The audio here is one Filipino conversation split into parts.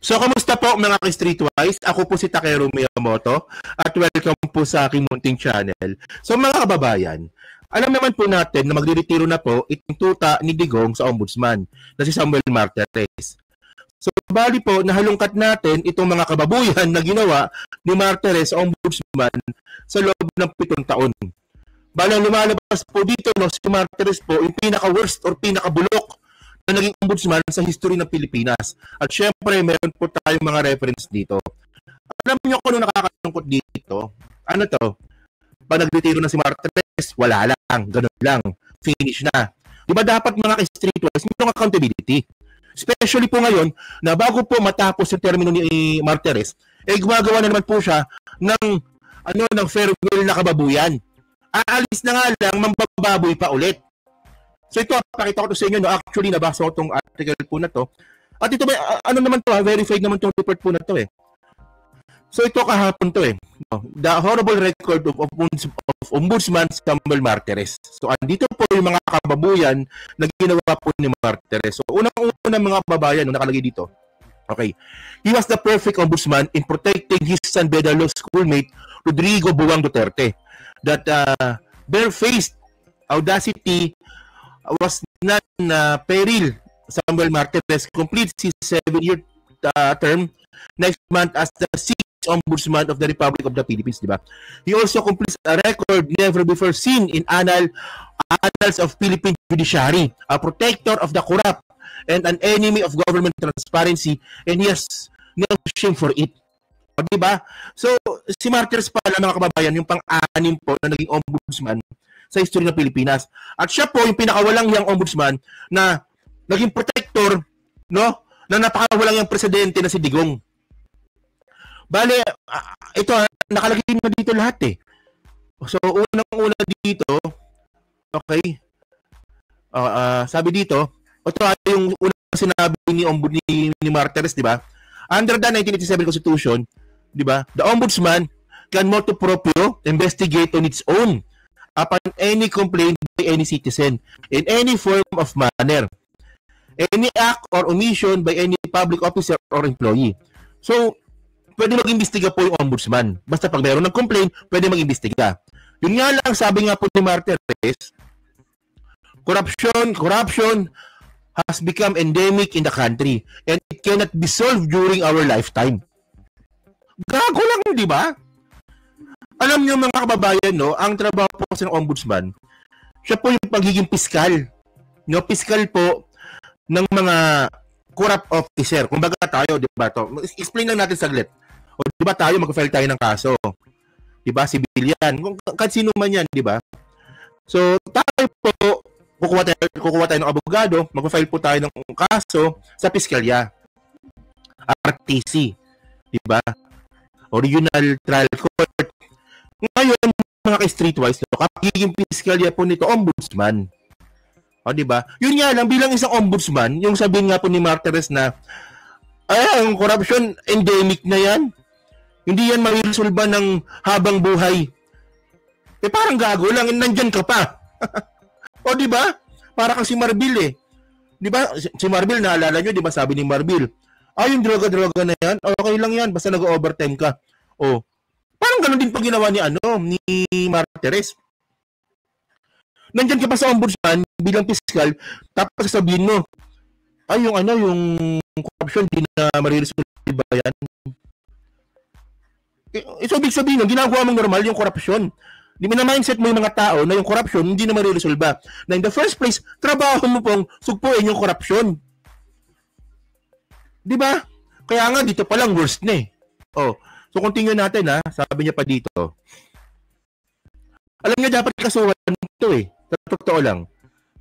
So, kamusta po mga ka-Streetwise? Ako po si Takeru Miyamoto at welcome po sa aking munting channel. So, mga kababayan, alam naman po natin na magre-retiro na po itong tuta ni Digong sa ombudsman na si Samuel Martires. So, bali po, nahalungkat natin itong mga kababuyan na ginawa ni Martires sa ombudsman sa loob ng 7 taon. Bali, lumalabas po dito, no, si Martires po yung pinaka-worst or pinaka-bulok na naging ombudsman sa history ng Pilipinas. At syempre, meron po tayong mga reference dito. Alam niyo kung ano nakakalungkot dito? Ano to? Pag nag-retiro na si Martires, wala lang, ganun lang, finish na. Diba dapat mga ka-streetwise, mayroong accountability. Especially po ngayon, na bago po matapos yung termino ni Martires, gumagawa na naman po siya ng farewell na kababuyan. Aalis na nga lang, mambababoy pa ulit. So ito, pakita ko to sa inyo, no? Actually, nabasa ko itong article po na to. At ito, ano naman to, verified naman itong report po na to eh. So ito kahapon to eh. The horrible record of Ombudsman Samuel Martires. So andito po yung mga kababuyan na ginawa po ni Martires. So unang-una mga kababayan, nakalagay dito. Okay. He was the perfect ombudsman in protecting his San Beda Law schoolmate, Rodrigo Buwang Duterte. That barefaced audacity was not peril. Samuel Martires completes his 7-year term next month as the 6th Ombudsman of the Republic of the Philippines, di ba? He also completes a record never before seen in annals of Philippine judiciary, a protector of the corrupt and an enemy of government transparency, and he has no shame for it. O, di ba? So, si Martires pala, mga kababayan, yung pang-anim po na naging ombudsman sa history ng Pilipinas. At siya po yung pinakawalang yang ombudsman na naging protector, no, na napakawalang yang presidente na si Digong. Bale, ito, nakalagay na dito lahat eh. So, unang-una dito, okay, sabi dito, ito yung unang sinabi ni Martires, di ba? Under the 1987 Constitution, di ba, the ombudsman can motu proprio investigate on its own upon any complaint by any citizen in any form of manner, any act or omission by any public officer or employee. So, pwede mag-imbestiga po yung ombudsman. Basta pag mayroon ng complaint, pwede mag-imbestiga. Yun nga lang, sabi nga po ni Martires, corruption has become endemic in the country and it cannot be solved during our lifetime. Gago lang, di ba? Alam niyo mga kababayan, no, ang trabaho po kasi ng ombudsman, siya po yung pagiging piskal. No, piskal po ng mga corrupt officer. Kung baga tayo, di ba, to, explain lang natin saglit. O di ba tayo mag-file tayo ng kaso? Di ba, civilian. Kung sino man yan, di ba? So, tayo po, kukuha tayo ng abogado, mag-file po tayo ng kaso sa piskalya. RTC. Di ba? Original Trial Court. Ngayon, mga ka-streetwise, kapagiging piskalya po nito, ombudsman. O, di ba? Yun nga lang, bilang isang ombudsman, yung sabihin nga po ni Martires na, ang corruption, endemic na yan. Hindi yan mariresolba ng habang buhay. Parang gago lang, nandyan ka pa. O, di ba? Para kang si Marbil eh. Di ba? Si Marbil, naalala nyo, di ba sabi ni Marbil, yung droga-droga na yan, okay lang yan, basta nag-overtime ka. O, parang ganun din pag ginawa ni Martires. Nandyan ka pa sa ombudsman bilang piskal, tapos sabihin mo, yung corruption, di na mariresolba yan. So, ibig sabihin, ginagawa mong normal yung corruption. Di mo na mindset mo yung mga tao na yung corruption hindi na mariresolba. Na in the first place, trabaho mo pong sugpuin yung corruption. Di ba? Kaya nga, dito pa lang worst na eh. Oh. So, continue natin ha. Sabi niya pa dito. Alam niya, dapat kasuhan ito eh. Sa totoo lang.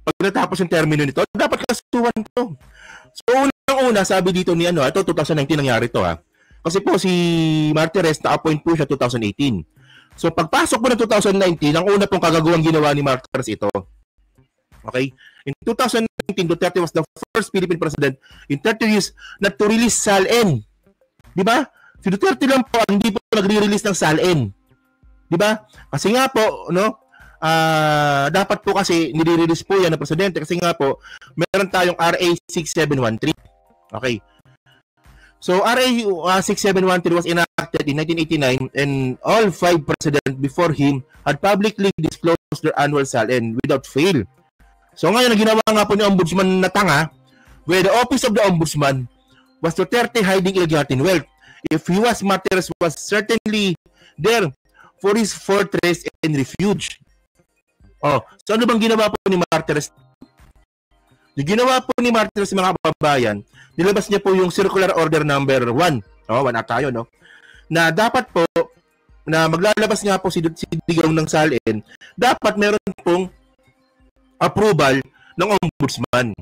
Pag natapos yung termino nito, dapat kasuhan ito. So, unang-una, sabi dito ni ito 2019 nangyari ito ha. Kasi po si Martires na-appoint po siya 2018. So, pagpasok po ng 2019, ang una pong kagagawang ginawa ni Martires ito. Okay? In 2019, Duterte was the first Philippine president in 30 years not to release SALN. Di ba? Si Duterte lang po hindi po nagre-release ng SALN. Di ba? Kasi nga po, no, dapat po kasi nire-release po yan ng presidente kasi nga po, meron tayong RA 6713. Okay. So RA 6713 was enacted in 1989 and all 5 presidents before him had publicly disclosed their annual salary without fail. So ngayon, ginawa nga po ni Ombudsman na tanga, where the office of the Ombudsman was Duterte hiding ill-gotten wealth. If he was Martires was certainly there for his fortress and refuge. Oh, so ano bang ginawa po ni Martires? Yung ginawa po ni Martires, mga kababayan, nilabas niya po yung Circular Order number 1. Oh, 1 tayo, no? Na dapat po, na maglalabas nga po si Digong ng salin, dapat meron pong approval ng Ombudsman.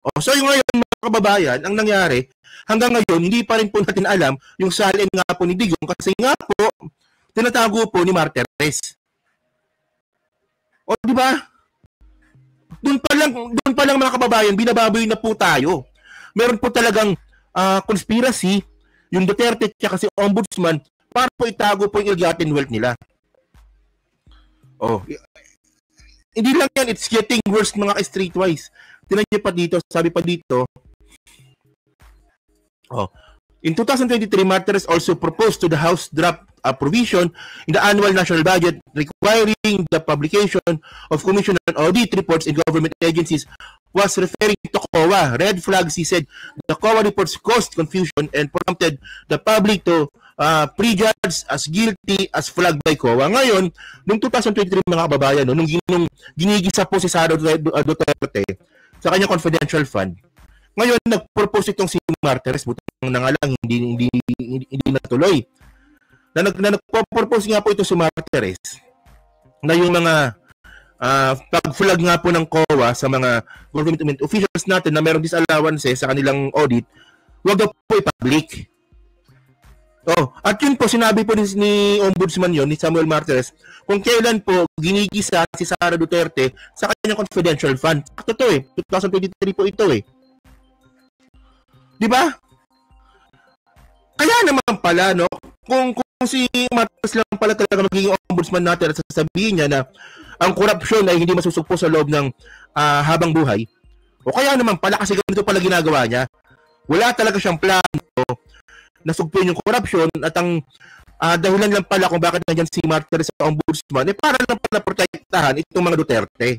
Oh, so yung ngayon, mga kababayan, ang nangyari, hanggang ngayon, hindi pa rin po natin alam yung salin nga po ni Digong kasi nga po, tinatago po ni Martires. O, di ba? Doon pa lang mga kababayan, binababoy na po tayo. Meron po talagang conspiracy, yung Duterte at si Ombudsman, para po itago po yung ill-gotten wealth nila. Oh, hindi lang yan, it's getting worse mga streetwise. Tinan niyo pa dito, sabi pa dito, oh, in 2023, Martires also proposed to the House draft a provision in the annual national budget requiring the publication of commission and audit reports in government agencies was referring to COA. Red flags, he said, the COA reports caused confusion and prompted the public to prejudge as guilty as flagged by COA. Ngayon, noong 2023 mga kababayan, nung ginigisa po si Sara Duterte sa kanyang confidential fund, ngayon nag-propose itong si Martires, butang na nga lang, hindi natuloy. Na nagpo-propose nga po ito si Martires na yung mga pag-flag nga po ng COA sa mga government officials natin na mayroong disallowances sa kanilang audit, wag daw po i-public. Oh, at yun po, sinabi po ni Ombudsman yon, ni Samuel Martires, kung kailan po ginigisa si Sara Duterte sa kanyang confidential fund. Ito eh, 2023 po ito eh. Di ba? Kaya naman pala, no, kung si Martires lang pala talaga magiging ombudsman natin at sasabihin niya na ang korupsyon ay hindi masusugpo sa loob ng habang buhay, o kaya naman pala kasi ganito pala ginagawa niya, wala talaga siyang plano na sugpuin yung korupsyon at ang dahilan lang pala kung bakit nandiyan si Martires sa ombudsman para lang pala protektahan itong mga Duterte.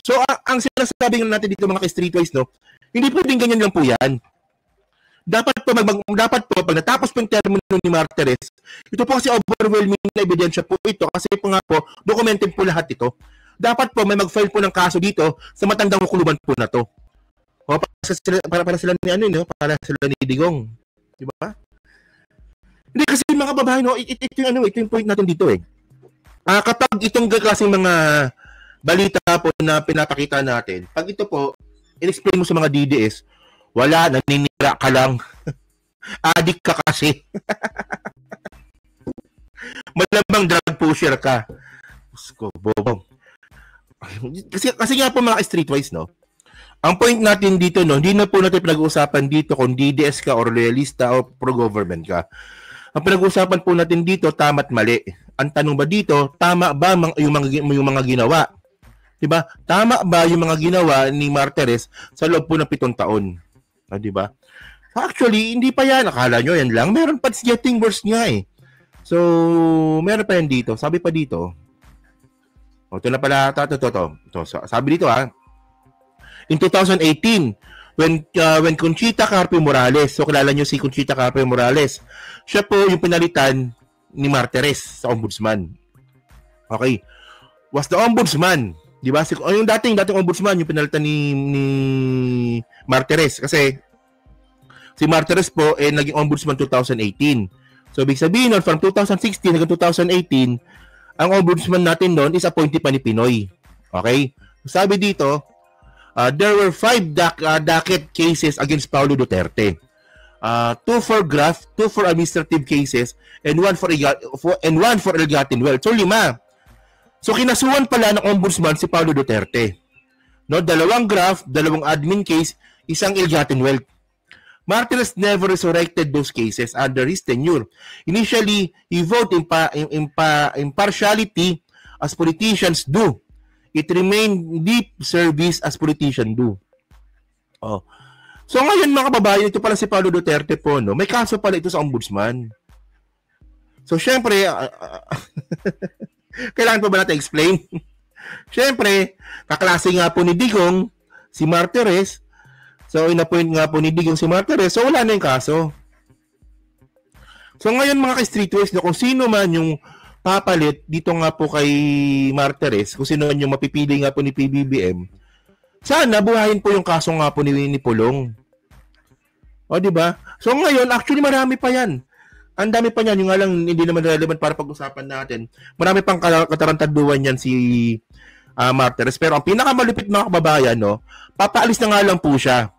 So ang sinasabi natin dito mga streetwise, no, hindi pwedeng ganyan lang po yan. Dapat po pag natapos po yung termino ni Martires, ito po kasi overwhelming na ebidensya po ito kasi po nga po documented po lahat ito. Dapat po may mag-file po ng kaso dito sa matandang hukuluban po na to. O para sila ni ano, no? Para sila ni Digong, di ba? Hindi kasi mga babae, no, ito yung point natin dito eh. Kapag itong klaseng mga balita po na pinapakita natin, pag ito po in-explain mo sa mga DDS, wala, naninira ka lang. Adik ka kasi. Malamang drug pusher ka. Usko, bobong. Kasi nga po mga streetwise, no? Ang point natin dito, no, hindi na po natin pinag-uusapan dito kung DDS ka or loyalista o pro-government ka. Ang pinag-uusapan po natin dito, tama at mali. Ang tanong ba dito, tama ba yung mga ginawa? Diba? Tama ba yung mga ginawa ni Martires sa loob po ng 7 taon? Diba? Actually, hindi pa yan. Akala nyo yan lang. Meron pa, it's getting worse nga eh. So, meron pa yan dito. Sabi pa dito. Ito na pala. Ito. Sabi dito in 2018, when Conchita Carpio Morales, so kilala nyo si Conchita Carpio Morales, siya po yung pinalitan ni Martires sa ombudsman. Okay. Was the ombudsman, di ba? Yung dating ombudsman, yung pinalitan ni Martires. Kasi si Martires po naging ombudsman 2018. So, ibig sabihin nun, from 2016 hanggang 2018, ang ombudsman natin noon is appointee pa ni Pinoy. Okay? Sabi dito, there were 5 docket cases against Paulo Duterte. 2 for graft, 2 for administrative cases, and 1 for ill-gotten wealth. So, 5. So, kinasuhan pala ng ombudsman si Paulo Duterte. No, 2 graft, 2 admin case, 1 ill-gotten wealth. Martires never resurrected those cases under his tenure. Initially, he voted impartiality as politicians do. It remained deep service as politicians do. Oh. So ngayon mga kababayan, ito pala si Paulo Duterte po, no? May kaso pala ito sa ombudsman. So syempre, kailangan pa ba natin explain? Syempre, kaklase nga po ni Digong, si Martires. So inapoint nga po ni Digong si Martires. So wala na yung kaso. So ngayon mga ka-streetwise, no, kung sino man yung papalit dito nga po kay Martires, kung sino man yung mapipili nga po ni PBBM, sana buhayin po yung kaso nga po ni Pulong. O, di ba? So ngayon, actually marami pa yan. Ang dami pa yan. Yung nga lang, hindi naman relevant para pag-usapan natin. Marami pang katarantaduan yan si Martires. Pero ang pinakamalupit mga kababayan, no, papaalis na nga lang po siya.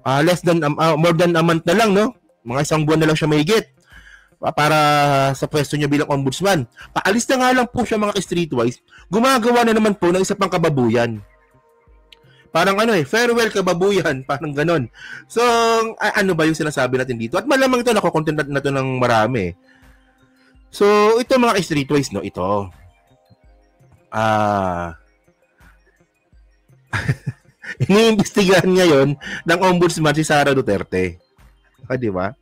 More than a month na lang, no? Mga isang buwan na lang siya mahigit para sa pwesto niya bilang ombudsman. Paalis na nga lang po siya mga streetwise. Gumagawa na naman po ng isa pang kababuyan. Parang farewell kababuyan, parang ganon. So, ano ba yung sinasabi natin dito? At malamang ito, nakocontent na ito ng marami. So, ito mga streetwise, no, ito. Iniimbestigahan ngayon ng ombudsman si Sara Duterte. Di ba?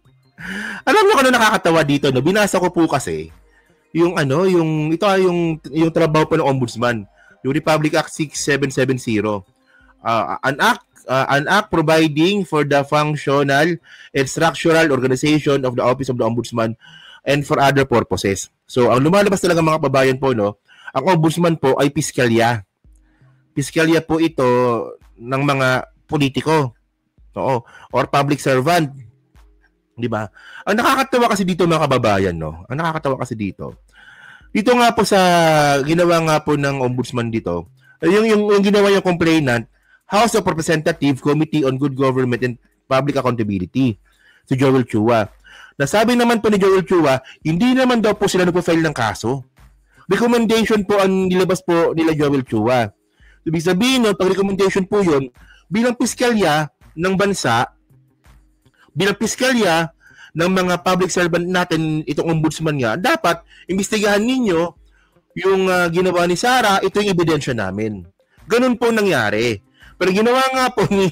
Alam niyo kung ano nakakatawa dito, no? Binasa ko po kasi yung yung trabaho po ng ombudsman, yung Republic Act 6770. An act providing for the functional and structural organization of the Office of the Ombudsman and for other purposes. So, ang lumalabas talaga mga kababayan po, no, ang ombudsman po ay piskalya. Piskalya po ito ng mga politiko. Oo, or public servant. 'Di ba? Ang nakakatawa kasi dito mga kababayan, no. Ang nakakatawa kasi dito. Dito nga po sa ginawa nga po ng ombudsman dito, yung ginawa yung complainant, House of Representatives Committee on Good Government and Public Accountability, si Joel Chua. Nasabi naman po ni Joel Chua, hindi naman daw po sila nagpo-file ng kaso. Recommendation po ang nilabas po nila Joel Chua. Ibig sabihin, no, pag recommendation po yun, bilang piskalya ng bansa, bilang piskalya ng mga public servant natin, itong ombudsman nga, dapat imbestigahan ninyo yung ginawa ni Sara, ito yung ebidensya namin. Ganun po nangyari. Pero ginawa nga po ni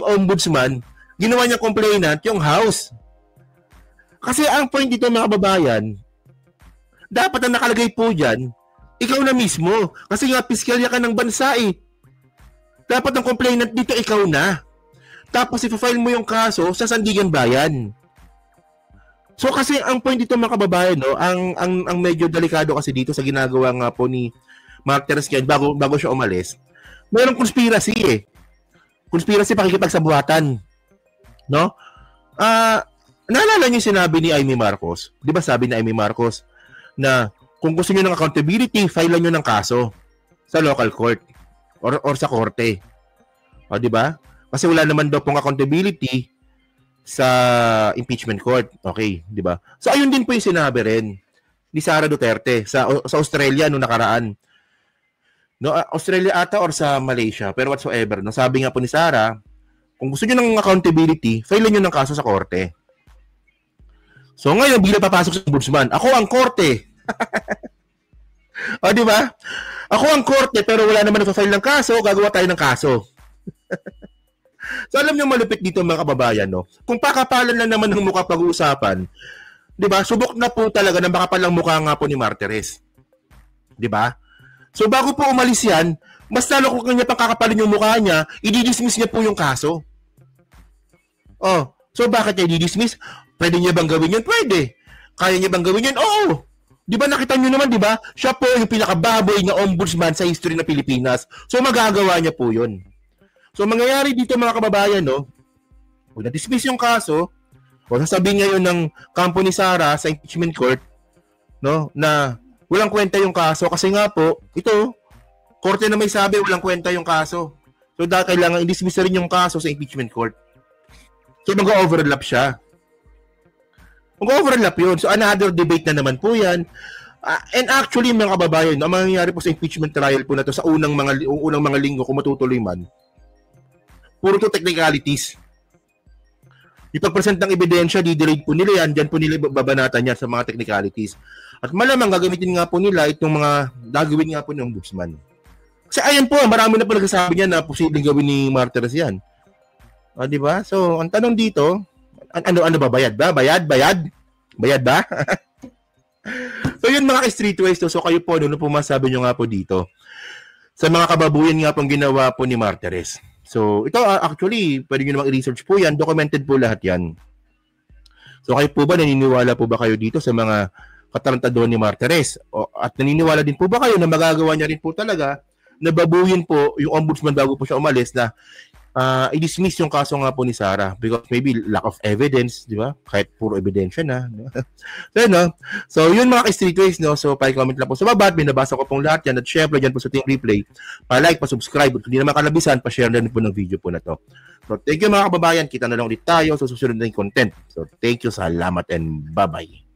ombudsman, ginawa niya complainant yung house. Kasi ang point dito mga kababayan, dapat ang nakalagay po dyan, ikaw na mismo. Kasi nga piskalya ka ng bansa eh. Dapat ang complainant dito ikaw na. Tapos i-file mo yung kaso sa Sandigan Bayan. So kasi ang point dito mga kababayan, no, ang medyo delikado kasi dito sa ginagawa nga po ni Martires bago siya umalis. Mayroong conspiracy eh. Conspiracy pakikipagsabuatan. No? Naalala niyo yung sinabi ni Amy Marcos? 'Di ba sabi ni Amy Marcos na kung gusto niyo ng accountability, file niyo ng kaso sa local court or sa korte. O 'di ba? Kasi wala naman daw pong accountability sa impeachment court. Okay, 'di ba? So ayun din po yung sinabi rin ni Sara Duterte sa Australia noong nakaraan. No, Australia ata or sa Malaysia, pero whatsoever. No, sabi nga po ni Sara, kung gusto niyo ng accountability, file niyo ng kaso sa korte. So ngayon, bigla papasok sa ombudsman. Ako ang korte. O, di ba? Ako ang korte, pero wala naman nagpa-file ng kaso, gagawa tayo ng kaso. So alam niyo malupit dito mga kababayan, no? Kung pakapalan lang naman ng mukha pag-uusapan, di ba? Subok na po talaga na makapalang mukha nga po ni Martires. Di ba? So bago po umalis yan, mas lalo kung kanya pang kakapalin yung mukha niya, i-dismiss niya po yung kaso. Oh, so bakit niya i-dismiss? Pwede niya bang gawin yun? Pwede. Kaya niya bang gawin yun? Oo. Di ba nakita niyo naman, di ba? Siya po yung pinakababoy na ombudsman sa history ng Pilipinas. So magagawa niya po yun. So mangyayari dito mga kababayan, no? Kung na-dismiss yung kaso, o sasabihin ngayon ng kampo ni Sara sa impeachment court, no, na walang kwenta yung kaso kasi nga po, ito, korte na may sabi, walang kwenta yung kaso. So, dahil kailangan i-dismiss rin yung kaso sa impeachment court. So, mag-overlap siya. Mag-overlap yun. So, another debate na naman po yan. And actually, mga kababayan, ang mangyayari po sa impeachment trial po na to sa unang mga linggo, kung matutuloy man, puro to technicalities. Ipag-present ng ebidensya, di-delete po nila yan, dyan po nila babanatan yan sa mga technicalities. At malamang gagamitin nga po nila itong mga gagawin nga po ng ombudsman. Kasi ayan po, marami na po nagsasabi niya na posibleng gawin ni Martires yan. Di ba? So, ang tanong dito, ano ba? Bayad ba? Bayad ba? So, yun mga streetways to. So, kayo po, ano po masabi nyo nga po dito? Sa mga kababuyan nga pong ginawa po ni Martires. So, ito actually, pwede nyo namang i-research po yan. Documented po lahat yan. So, kayo po ba, naniniwala po ba kayo dito sa mga katarantadon ni Martires? At naniniwala din po ba kayo na magagawa niya rin po talaga na babuyin po yung ombudsman bago po siya umalis na i-dismiss yung kaso nga po ni Sara because maybe lack of evidence, di ba? Kahit puro ebidensya na. So, no? So, yun mga streetways, no? So, pa-comment lang po sa baba at binabasa ko pong lahat yan. At syempre, dyan po sa Team Replay, pa-like, pa-subscribe. At hindi naman kalabisan, pa-share na rin po ng video po na to. So, thank you mga kababayan. Kita na lang ulit tayo sa susunod na content. So, thank you. Salamat and bye-bye.